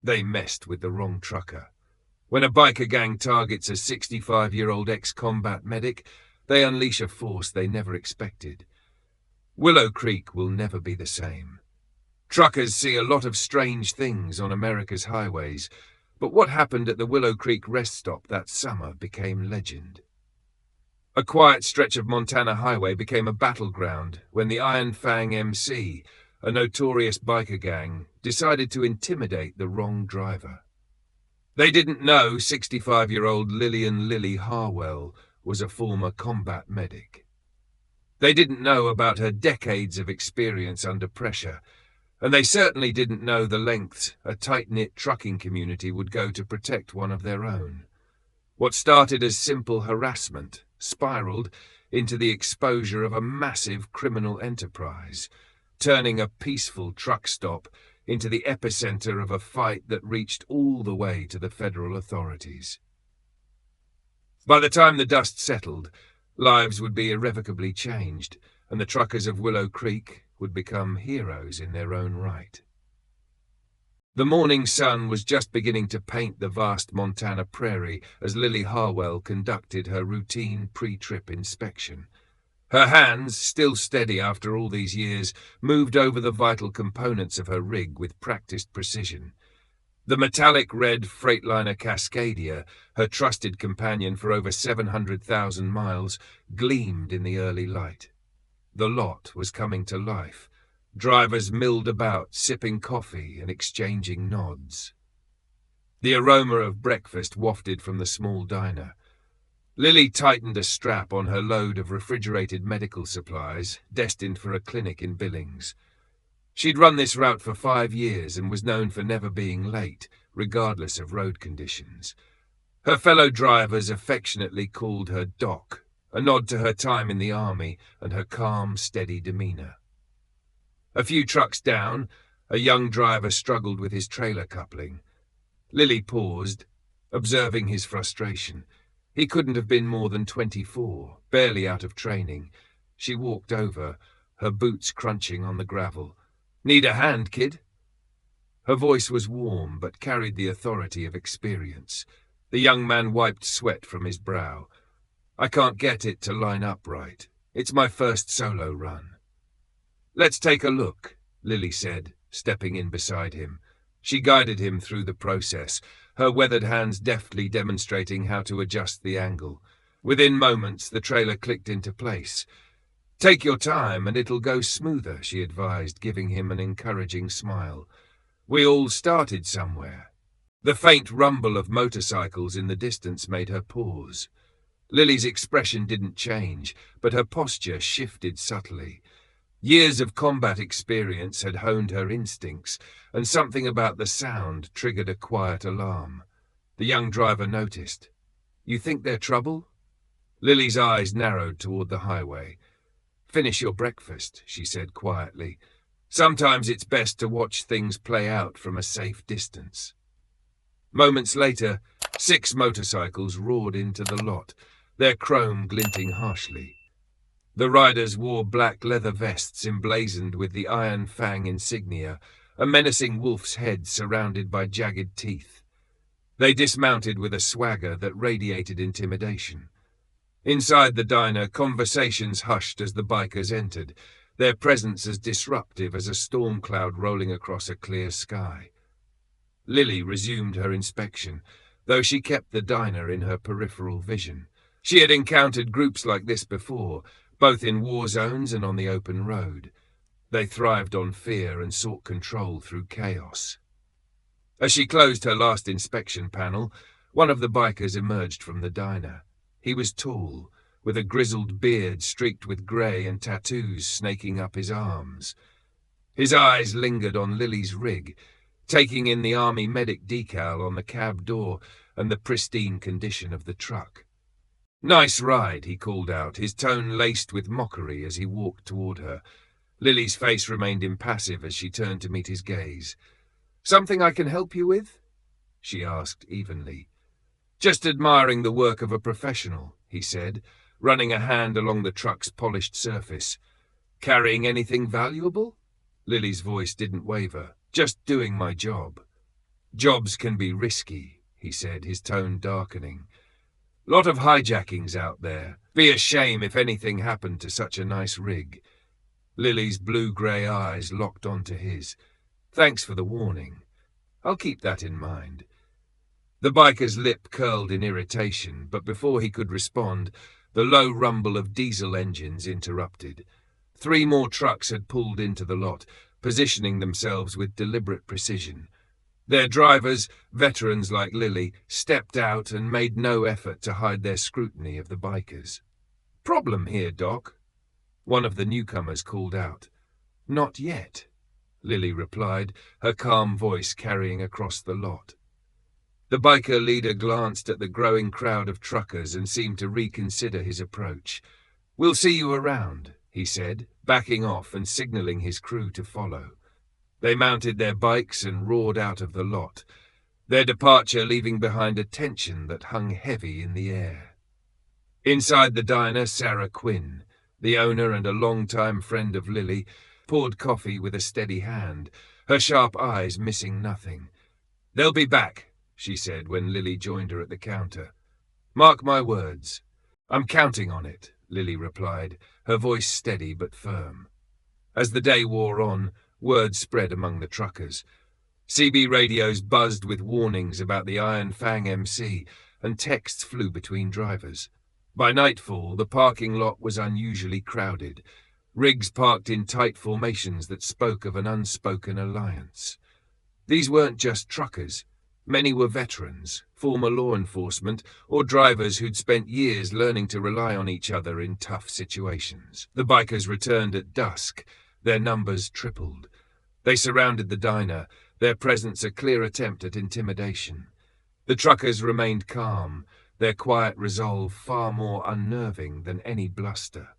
They messed with the wrong trucker. When a biker gang targets a 65-year-old ex-combat medic, they unleash a force they never expected. Willow Creek will never be the same. Truckers see a lot of strange things on America's highways, but what happened at the Willow Creek rest stop that summer became legend. A quiet stretch of Montana highway became a battleground when the Iron Fang MC, a notorious biker gang, decided to intimidate the wrong driver. They didn't know 65-year-old Lillian Lily Harwell was a former combat medic. They didn't know about her decades of experience under pressure, and they certainly didn't know the lengths a tight-knit trucking community would go to protect one of their own. What started as simple harassment spiraled into the exposure of a massive criminal enterprise, turning a peaceful truck stop into the epicenter of a fight that reached all the way to the federal authorities. By the time the dust settled, lives would be irrevocably changed, and the truckers of Willow Creek would become heroes in their own right. The morning sun was just beginning to paint the vast Montana prairie as Lily Harwell conducted her routine pre-trip inspection. Her hands, still steady after all these years, moved over the vital components of her rig with practiced precision. The metallic red Freightliner Cascadia, her trusted companion for over 700,000 miles, gleamed in the early light. The lot was coming to life. Drivers milled about, sipping coffee and exchanging nods. The aroma of breakfast wafted from the small diner. Lily tightened a strap on her load of refrigerated medical supplies, destined for a clinic in Billings. She'd run this route for 5 years and was known for never being late, regardless of road conditions. Her fellow drivers affectionately called her Doc, a nod to her time in the army and her calm, steady demeanor. A few trucks down, a young driver struggled with his trailer coupling. Lily paused, observing his frustration. He couldn't have been more than 24, barely out of training. She walked over, her boots crunching on the gravel. "Need a hand, kid?" Her voice was warm, but carried the authority of experience. The young man wiped sweat from his brow. "I can't get it to line up right. It's my first solo run." "Let's take a look," Lily said, stepping in beside him. She guided him through the process, her weathered hands deftly demonstrating how to adjust the angle. Within moments, the trailer clicked into place. "Take your time and it'll go smoother," she advised, giving him an encouraging smile. "We all started somewhere." The faint rumble of motorcycles in the distance made her pause. Lily's expression didn't change, but her posture shifted subtly. Years of combat experience had honed her instincts, and something about the sound triggered a quiet alarm. The young driver noticed. "You think they're trouble?" Lily's eyes narrowed toward the highway. "Finish your breakfast," she said quietly. "Sometimes it's best to watch things play out from a safe distance." Moments later, 6 motorcycles roared into the lot, their chrome glinting harshly. The riders wore black leather vests emblazoned with the Iron Fang insignia, a menacing wolf's head surrounded by jagged teeth. They dismounted with a swagger that radiated intimidation. Inside the diner, conversations hushed as the bikers entered, their presence as disruptive as a storm cloud rolling across a clear sky. Lily resumed her inspection, though she kept the diner in her peripheral vision. She had encountered groups like this before, both in war zones and on the open road. They thrived on fear and sought control through chaos. As she closed her last inspection panel, one of the bikers emerged from the diner. He was tall, with a grizzled beard streaked with grey and tattoos snaking up his arms. His eyes lingered on Lily's rig, taking in the Army medic decal on the cab door and the pristine condition of the truck. "Nice ride," he called out, his tone laced with mockery as he walked toward her. Lily's face remained impassive as she turned to meet his gaze. "Something I can help you with?" she asked evenly. "Just admiring the work of a professional," he said, running a hand along the truck's polished surface. "Carrying anything valuable?" Lily's voice didn't waver. "Just doing my job." Jobs can be risky, he said, his tone darkening. Lot of hijackings out there. Be a shame if anything happened to such a nice rig. Lily's blue-grey eyes locked onto his. Thanks for the warning. I'll keep that in mind. The biker's lip curled in irritation, but before he could respond, the low rumble of diesel engines interrupted. 3 more trucks had pulled into the lot, positioning themselves with deliberate precision. Their drivers, veterans like Lily, stepped out and made no effort to hide their scrutiny of the bikers. "Problem here, Doc," one of the newcomers called out. "Not yet," Lily replied, her calm voice carrying across the lot. The biker leader glanced at the growing crowd of truckers and seemed to reconsider his approach. "We'll see you around," he said, backing off and signaling his crew to follow. They mounted their bikes and roared out of the lot, their departure leaving behind a tension that hung heavy in the air. Inside the diner, Sarah Quinn, the owner and a long-time friend of Lily, poured coffee with a steady hand, her sharp eyes missing nothing. "They'll be back," she said when Lily joined her at the counter. "Mark my words." "I'm counting on it," Lily replied, her voice steady but firm. As the day wore on, word spread among the truckers. CB radios buzzed with warnings about the Iron Fang MC, and texts flew between drivers. By nightfall, the parking lot was unusually crowded, rigs parked in tight formations that spoke of an unspoken alliance. These weren't just truckers. Many were veterans, former law enforcement, or drivers who'd spent years learning to rely on each other in tough situations. The bikers returned at dusk, their numbers tripled. They surrounded the diner, their presence a clear attempt at intimidation. The truckers remained calm, their quiet resolve far more unnerving than any bluster.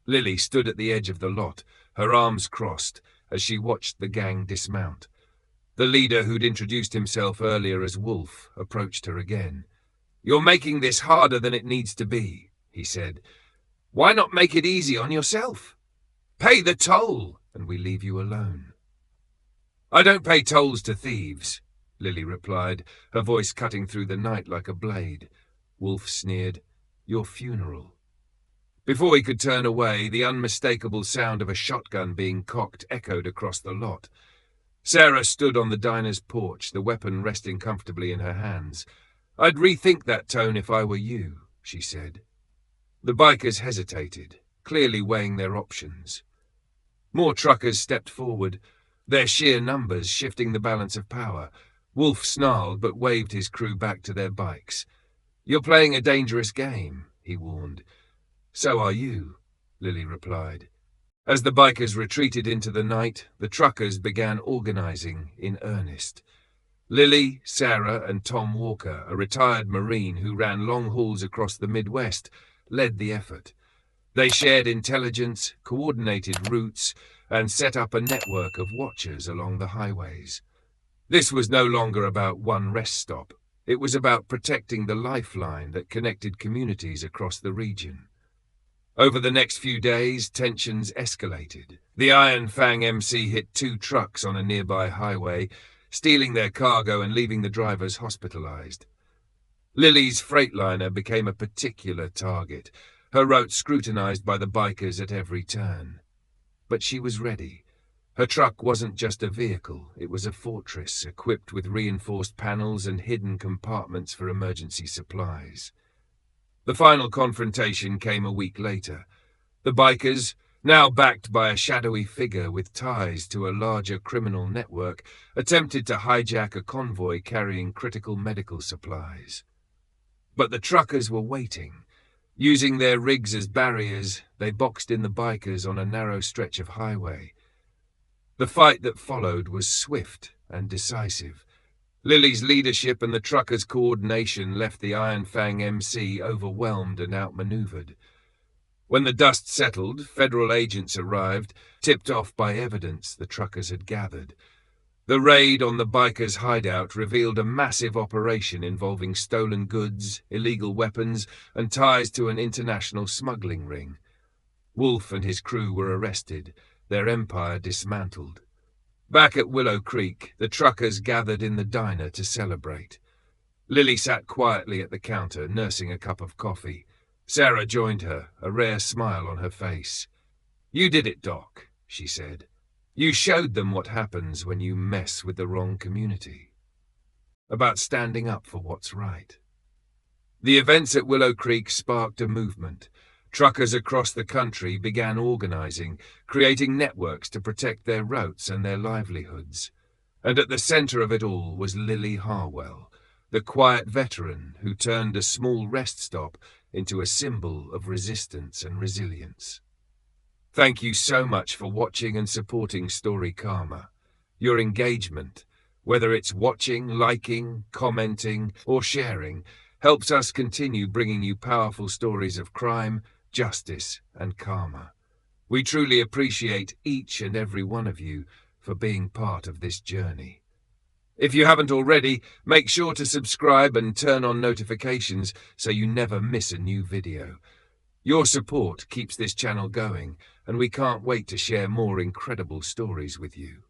Lily stood at the edge of the lot, her arms crossed, as she watched the gang dismount. The leader, who'd introduced himself earlier as Wolf, approached her again. "You're making this harder than it needs to be," he said. "Why not make it easy on yourself? Pay the toll, and we leave you alone." "I don't pay tolls to thieves," Lily replied, her voice cutting through the night like a blade. Wolf sneered. "Your funeral." Before he could turn away, the unmistakable sound of a shotgun being cocked echoed across the lot. Sarah stood on the diner's porch, the weapon resting comfortably in her hands. "I'd rethink that tone if I were you," she said. The bikers hesitated, clearly weighing their options. More truckers stepped forward, their sheer numbers shifting the balance of power. Wolf snarled but waved his crew back to their bikes. "You're playing a dangerous game," he warned. "So are you," Lily replied. As the bikers retreated into the night, the truckers began organizing in earnest. Lily, Sarah, and Tom Walker, a retired Marine who ran long hauls across the Midwest, led the effort. They shared intelligence, coordinated routes, and set up a network of watchers along the highways. This was no longer about one rest stop. It was about protecting the lifeline that connected communities across the region. Over the next few days, tensions escalated. The Iron Fang MC hit 2 trucks on a nearby highway, stealing their cargo and leaving the drivers hospitalized. Lily's Freightliner became a particular target, her route scrutinized by the bikers at every turn. But she was ready. Her truck wasn't just a vehicle, it was a fortress equipped with reinforced panels and hidden compartments for emergency supplies. The final confrontation came a week later. The bikers, now backed by a shadowy figure with ties to a larger criminal network, attempted to hijack a convoy carrying critical medical supplies. But the truckers were waiting. Using their rigs as barriers, they boxed in the bikers on a narrow stretch of highway. The fight that followed was swift and decisive. Lily's leadership and the truckers' coordination left the Iron Fang MC overwhelmed and outmaneuvered. When the dust settled, federal agents arrived, tipped off by evidence the truckers had gathered. The raid on the bikers' hideout revealed a massive operation involving stolen goods, illegal weapons, and ties to an international smuggling ring. Wolf and his crew were arrested, their empire dismantled. Back at Willow Creek, the truckers gathered in the diner to celebrate. Lily sat quietly at the counter, nursing a cup of coffee. Sarah joined her, a rare smile on her face. "You did it, Doc," she said. "You showed them what happens when you mess with the wrong community." About standing up for what's right. The events at Willow Creek sparked a movement. Truckers across the country began organizing, creating networks to protect their routes and their livelihoods. And at the center of it all was Lily Harwell, the quiet veteran who turned a small rest stop into a symbol of resistance and resilience. Thank you so much for watching and supporting Story Karma. Your engagement, whether it's watching, liking, commenting, or sharing, helps us continue bringing you powerful stories of crime, justice, and karma. We truly appreciate each and every one of you for being part of this journey. If you haven't already, make sure to subscribe and turn on notifications so you never miss a new video. Your support keeps this channel going, and we can't wait to share more incredible stories with you.